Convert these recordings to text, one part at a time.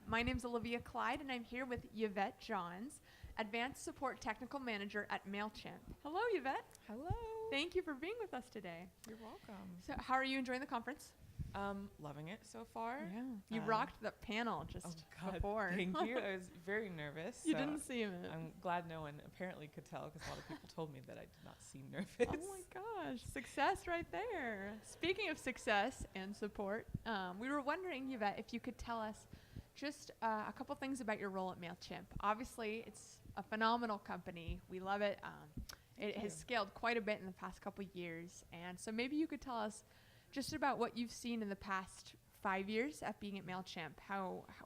My name's Olivia Clyde, and I'm here with Yvette Johns, Advanced Support Technical Manager at Mailchimp. Hello, Yvette. Hello. Thank you for being with us today. You're welcome. So, how are you enjoying the conference? Loving it so far. Yeah. You rocked the panel just before. Thank you. I was very nervous. You didn't seem it. I'm glad no one apparently could tell because a lot of people told me that I did not seem nervous. Oh my gosh, success right there. Speaking of success and support, we were wondering, Yvette, if you could tell us just a couple things about your role at Mailchimp. Obviously, it's a phenomenal company. We love it. It has scaled quite a bit in the past couple years. And so maybe you could tell us just about what you've seen in the past 5 years at being at Mailchimp,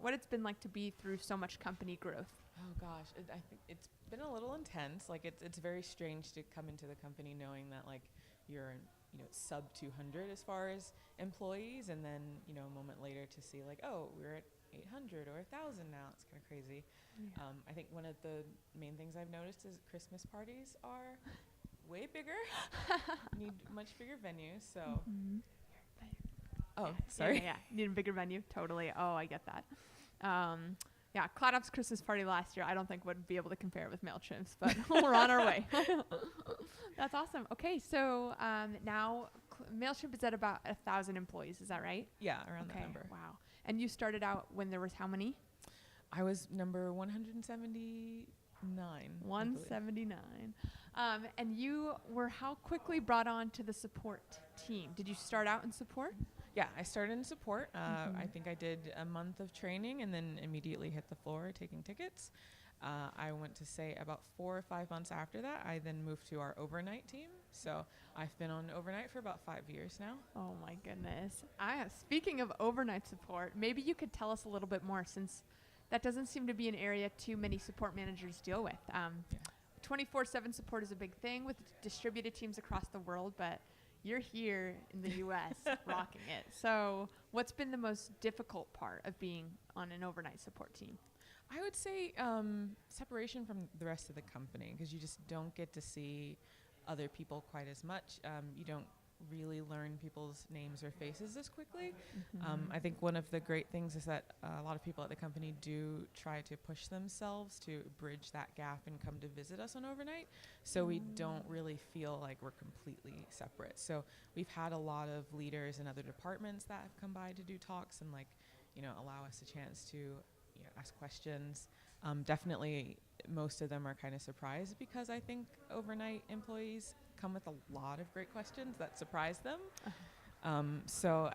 what it's been like to be through so much company growth. Oh gosh, I think it's been a little intense. Like it's very strange to come into the company knowing that like you're sub 200 as far as employees, and then a moment later to see like, oh, we're at 800 or 1,000 now. It's kind of crazy. Yeah. I think one of the main things I've noticed is Christmas parties are way bigger. Need much bigger venues. So. Mm-hmm. Oh, sorry. Yeah. Need a bigger venue. Totally. Oh, I get that. Yeah, CloudOps Christmas party last year, I don't think would be able to compare it with Mailchimp's, but we're on our way. That's awesome. Okay, so now Mailchimp is at about 1,000 employees. Is that right? Yeah, around that number. Wow. And you started out when there was how many? I was number 179. 179. And you were how quickly brought on to the support team? Did you start out in support? Yeah, I started in support. I think I did a month of training and then immediately hit the floor taking tickets. I went to say about 4 or 5 months after that, I then moved to our overnight team. So I've been on overnight for about 5 years now. Oh my goodness. Speaking of overnight support, maybe you could tell us a little bit more, since that doesn't seem to be an area too many support managers deal with. 24/7 support is a big thing with distributed teams across the world, but you're here in the U.S. rocking it. So what's been the most difficult part of being on an overnight support team? I would say separation from the rest of the company, because you just don't get to see other people quite as much. You don't really learn people's names or faces as quickly. I think one of the great things is that a lot of people at the company do try to push themselves to bridge that gap and come to visit us on overnight, so we don't really feel like we're completely separate. So we've had a lot of leaders in other departments that have come by to do talks and allow us a chance to ask questions. Definitely most of them are kind of surprised, because I think overnight employees come with a lot of great questions that surprise them. So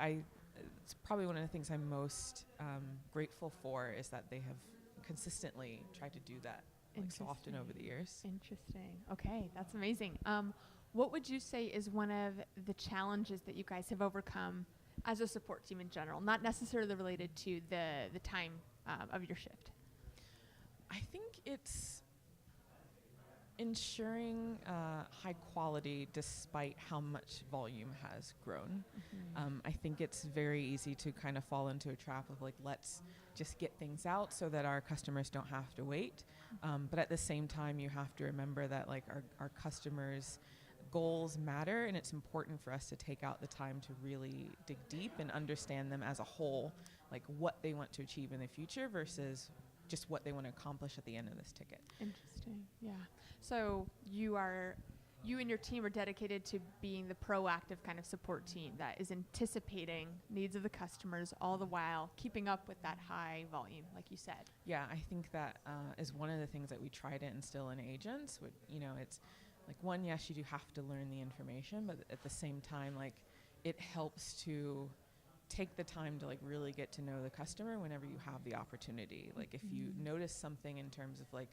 it's probably one of the things I'm most grateful for, is that they have consistently tried to do that so often over the years. Interesting. Okay, that's amazing. What would you say is one of the challenges that you guys have overcome as a support team in general, not necessarily related to the time of your shift? I think it's ensuring high quality despite how much volume has grown. I think it's very easy to kind of fall into a trap of like, let's just get things out so that our customers don't have to wait. But at the same time, you have to remember that like our customers' goals matter, and it's important for us to take out the time to really dig deep and understand them as a whole, like what they want to achieve in the future versus just what they want to accomplish at the end of this ticket. Interesting. Yeah. So you and your team are dedicated to being the proactive kind of support team that is anticipating needs of the customers, all the while keeping up with that high volume, like you said. Yeah, I think that is one of the things that we try to instill in agents. It's like, one, yes, you do have to learn the information, but at the same time, like, it helps to take the time to like really get to know the customer whenever you have the opportunity. Like if you notice something in terms of like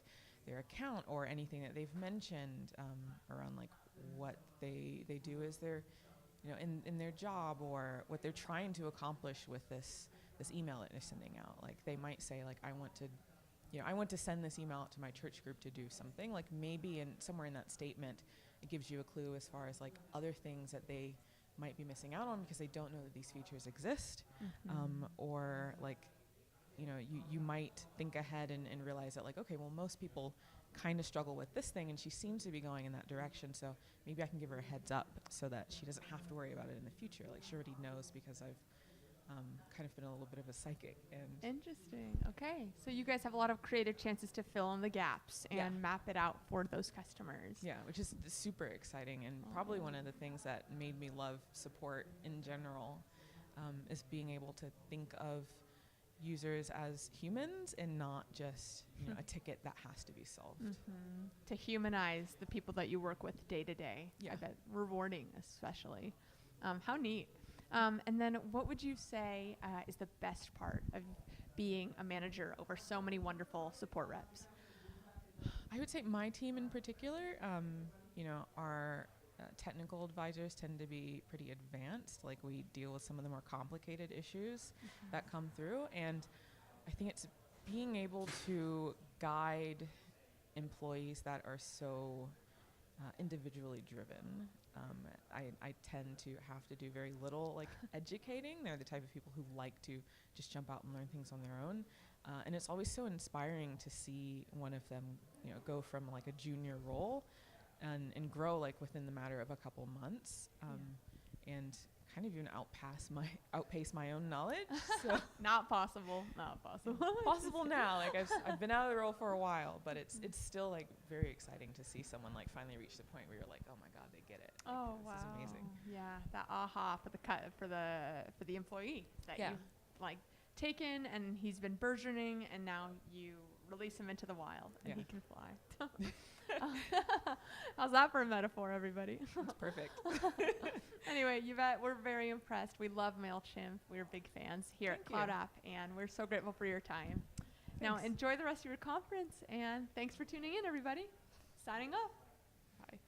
their account or anything that they've mentioned around like what they do as their in their job, or what they're trying to accomplish with this email that they're sending out. Like they might say like, I want to send this email out to my church group to do something. Like maybe somewhere in that statement it gives you a clue as far as like other things that they might be missing out on because they don't know that these features exist. Or like you might think ahead and realize that like, okay, well, most people kind of struggle with this thing and she seems to be going in that direction, so maybe I can give her a heads up so that she doesn't have to worry about it in the future. Like she already knows because I've kind of been a little bit of a psychic. And Interesting. Okay. So you guys have a lot of creative chances to fill in the gaps and Yeah. map it out for those customers. yeah, which is super exciting, and probably one of the things that made me love support in general, is being able to think of users as humans and not just a ticket that has to be solved. To humanize the people that you work with day to day. Yeah. I bet rewarding, especially. How neat. And then what would you say is the best part of being a manager over so many wonderful support reps? I would say my team in particular, our technical advisors tend to be pretty advanced. Like, we deal with some of the more complicated issues that come through. And I think it's being able to guide employees that are so individually driven. I tend to have to do very little educating. They're the type of people who like to just jump out and learn things on their own. And it's always so inspiring to see one of them, go from a junior role and grow within the matter of a couple months, and kind of even outpace my own knowledge. So Not possible. possible now. I've been out of the role for a while, but it's still very exciting to see someone finally reach the point where you're like, oh my God, they get it. Oh, this wow. is amazing. Yeah, that aha for the employee that Yeah. you've taken, and he's been burgeoning, and now you release him into the wild and Yeah. he can fly. How's that for a metaphor, everybody? It's perfect. Anyway, Yvette, we're very impressed. We love Mailchimp. We're big fans here Thank at Cloud you. App, and we're so grateful for your time. Now, Thanks. enjoy the rest of your conference, and thanks for tuning in, everybody. Signing off. Bye.